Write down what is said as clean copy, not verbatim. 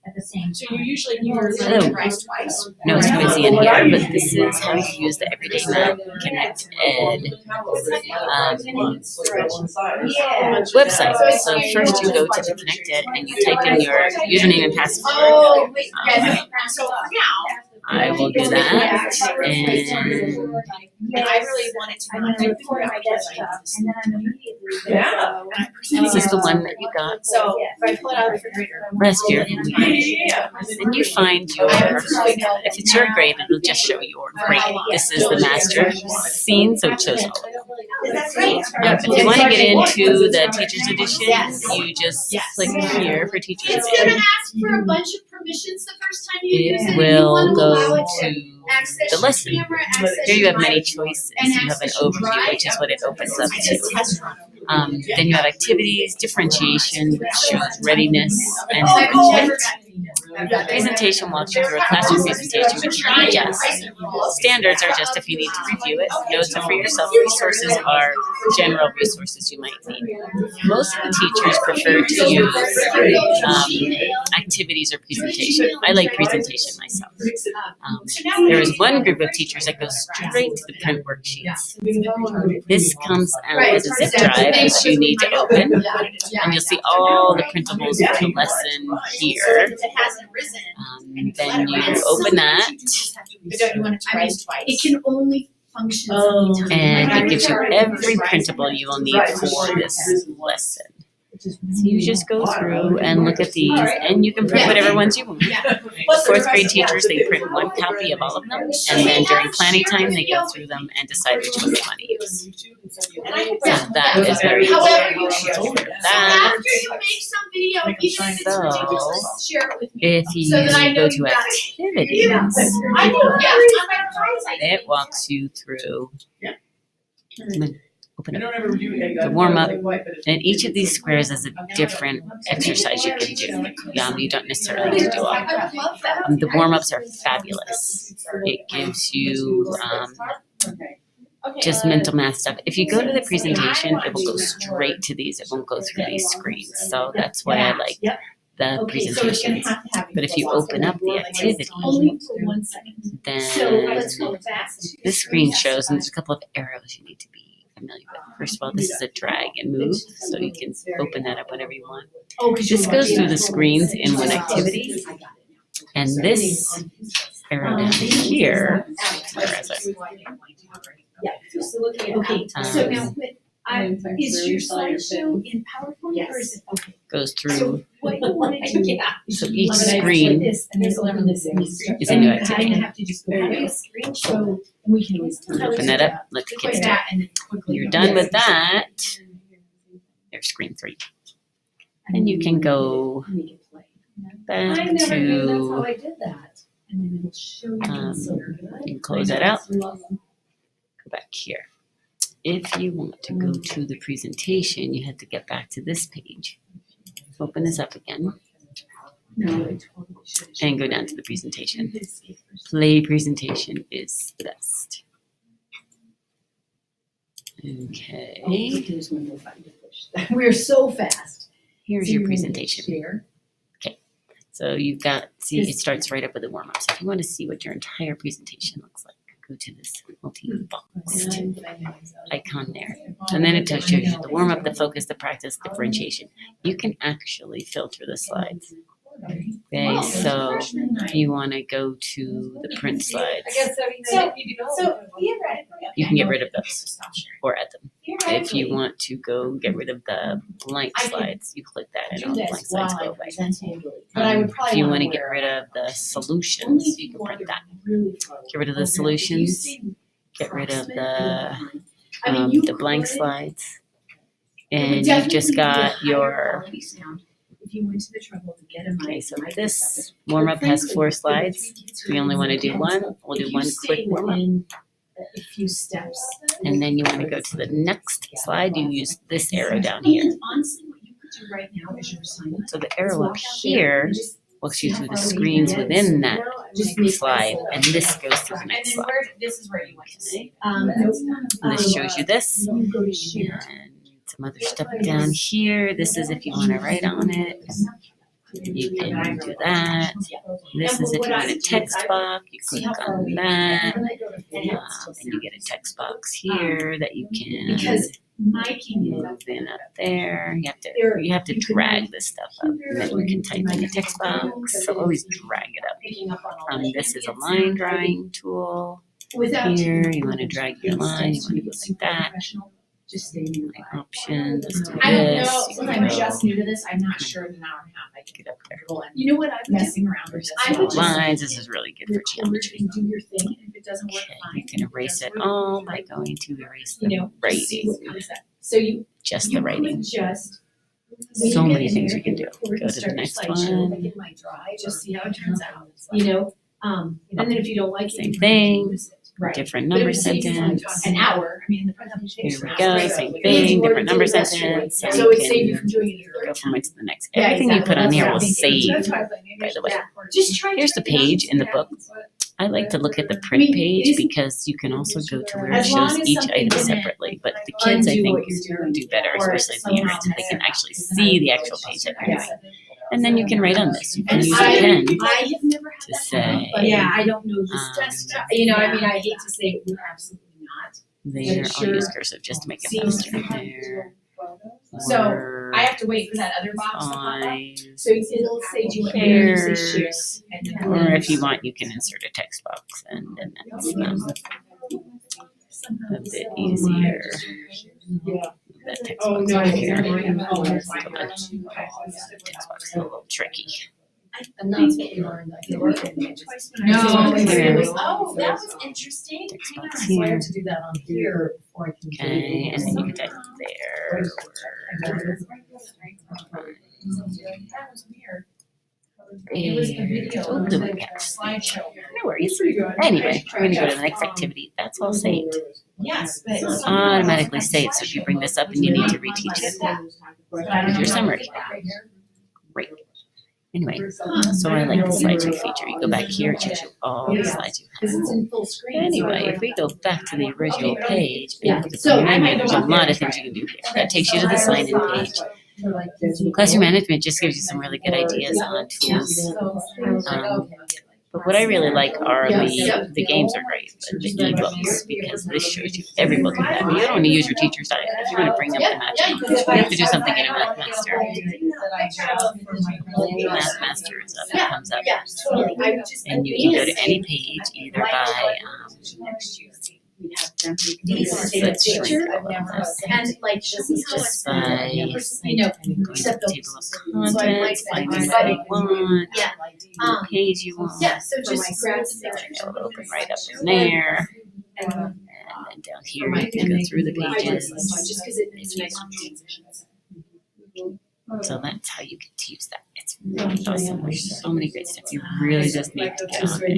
at the same So time. you usually memorize twice. No, it's noisy in here, but this is how you use the Everyday Map Connect Ed website. So first you go to the Connect Ed and you type in your username and password. Oh, wait, so for now, I will do that, and I really wanted to I run know it for my desktop, and then I'm immediately. Yeah. this is the one that you got So if I pull it out of the refrigerator. last year. Yeah. And you find your, if it's your grade, it'll just show your grade. This is the master scene, so it shows all of them. That's great. If you want to get into the teacher's edition, you just click here for teacher's It's gonna edition. ask for a bunch of permissions the first time you use it. It You will wanna go allow it to access the your lesson. camera, access Here you your have many mic, choices. and You have an access your overview, drive. which is what it opens up It's a to. test run. Then you have activities, differentiation, which shows readiness, and presentation walks you through a classroom presentation, which you can adjust. Standards are just if you need to review it. Notes are for yourself. Resources are general resources you might need. Most of the teachers prefer to use activities or presentation. I like presentation myself. There is one group of teachers that goes straight to the print worksheets. This comes out as a zip drive, which you need to open, and you'll see all the printables for the lesson here. It hasn't risen. Then you open that, But don't you want it to rise twice? It can only function Oh. three times. and it gives you every printable you will need for this lesson. So you just go through and look at these, and you can print whatever ones you want. Fourth grade teachers, they print one copy of all of them, and then during planning time, they go through them and decide which one they want to use. Yeah, that is very However easy. you share So it. that, After you make some video, even if it's So, ridiculous, share it with me. if So that I you know go you to got it. activities, I know, yeah, I'm surprised I it walks you through. Open I up. don't ever do The warm up, and each of these squares is a different exercise you can do. You don't necessarily need to do all of them. I would love that. The warm-ups are fabulous. It gives you just mental math stuff. If you go to the presentation, it will go straight to these. It won't go through these screens. So that's why I like the presentations. But if you open up the activity, Only for 1 second. So let's then go back to. this screen shows, and there's a couple of arrows you need to be familiar with. First of all, this is a drag and move, so you can open that up whenever you want. Oh, This goes through the screens in one activity, and this arrow down here, where is it? Okay, so now, is your slideshow in PowerPoint or is it, okay, Goes so through, what you wanna do. so each screen Is a new activity. You have to just go to a screen show, and we can always. Open that up, let the kids do it. That and then quickly. You're done with that, there's screen 3. And you can go back I never knew that's how to, I did that. And then it'll show you. you can close that out, go back here. If you want to go to the presentation, you have to get back to this page. Open this up again and go down to the presentation. Play presentation is the best. Okay, We're so fast. here's your presentation. Share. So you've got, see, it starts right up with the warm-up. So if you want to see what your entire presentation looks like, go to this multi-boxed icon there. And then it shows you the warm-up, the focus, the practice, differentiation. You can actually filter the slides. Okay, so if you want to go to the print slides, you can get rid of those or add them. If you want to go get rid of the blank slides, you click that and all the blank slides go away. If you want to get rid of the solutions, you can print that. Get rid of the solutions, get rid of the blank slides, and you've just got your, If you went to the trouble to get a mic. okay, so this warm-up has 4 slides. We only want to do one, we'll do one quick warm-up. A few steps. And then you want to go to the next slide, you use this arrow down here. And honestly, what you could do right now is your assignment. So the arrow up here walks you through the screens within that slide, and this goes to the And next then slide. this is where you want to see. And this shows you this, You go to share. and some other stuff down here. This is if you want to write on it. You can do that. This is if you want a text box, you click on that, and you get a text box here that you can Because my opinion, move in up there. You have to drag this stuff up, and then you can type in the text box. So always drag it up. picking up on all that. This is a line drawing tool. Without Here, you want to drag your line. You want to go like that. Just staying. My options. Let's do I don't this. know, since I'm just new to this, I'm not sure in an hour and a half I can Get up there. go and You know what I would do? messing around with I this. would just- Lines. This is really good for Record geometry. and do your thing, and if it doesn't work, Okay, fine. you can erase it all by going to erase the You know, just see writing. what comes up. So you, Just you the writing. could just. So many things you can do. Go to the next one. Just see how it turns out, you know, and then if you don't like it. Same you can thing. use it. Right. Different But number if it's sentence. An hour, I mean, the presentation. Here we go. Same thing. Different number sentence. So So you it's saved you can from doing it. go from one to the next. Yeah, Everything you put on exactly. here will That's what I'm save. thinking. That's why I was like, maybe I by the should way. record. Just try. Here's the page in the book. I like to look at the print page because you can also go to where it As long shows as each something item didn't separately. But the kids, I undo think, what you're doing, do better, or especially the someone parents. They can else. actually see the actual page that you're Yeah. doing. And then you can write on this. You can And use a I pen have never had to that say, happen, but yeah, I don't know this um, desktop, you know, I mean, I hate to say it, we're absolutely not. there. I'll sure use cursive just to make it Seems faster. to have There. So, I have to wait for that other box to pop up. Eyes. So it'll say, do you want to say share? Here's. And then- Or if you want, you can insert a text box, and then that's a bit easier. That text box over here. Text box is a little tricky. And that's what we learned, like, No, Here. oh, that was interesting. Text Hang on. box So I here. have to do that on here before I can. do Okay, it. and then you can type there. That was weird. It was the video. Oh, It was the the webcast. slideshow. No worries. Anyway, we're gonna go to the next activity. That's all saved. Yes, but. So it's automatically saved, so if you bring this up and you need to reteach it, here's your summary. Great. Anyway, so I like the slideshow feature. You go back here, it shows you all the slides you Cause it's have. in full screen. so Anyway, I if we go back to the original page, Yeah, and look at so the I might menu, go there's a back there lot and of things try you can do here. That takes you to the sign-in page. For like this. Classroom management just gives you some really good ideas on tools. So I was like, Um, okay. But what I really like are Yeah. the games are great, but the ebooks, because this shows you every book you have. You don't want to use your teacher's site. If you want to bring up the matching, you have to do something in a Math Master. Math Master is up, it comes up. Yeah, totally. I would just. And you can go to any page, either by, let's shrink all of this. And like, this is how Just it's. by You know, going to the except those. table of So I like contents, that. finding what you want, Yeah. the page you want. Yeah, so just grab the So picture. it'll open right up in there. And And then down here, you can go through the pages. just cause it's nice. So that's how you get to use that. It's really awesome. There's so many great stuff. You really just need to get on it.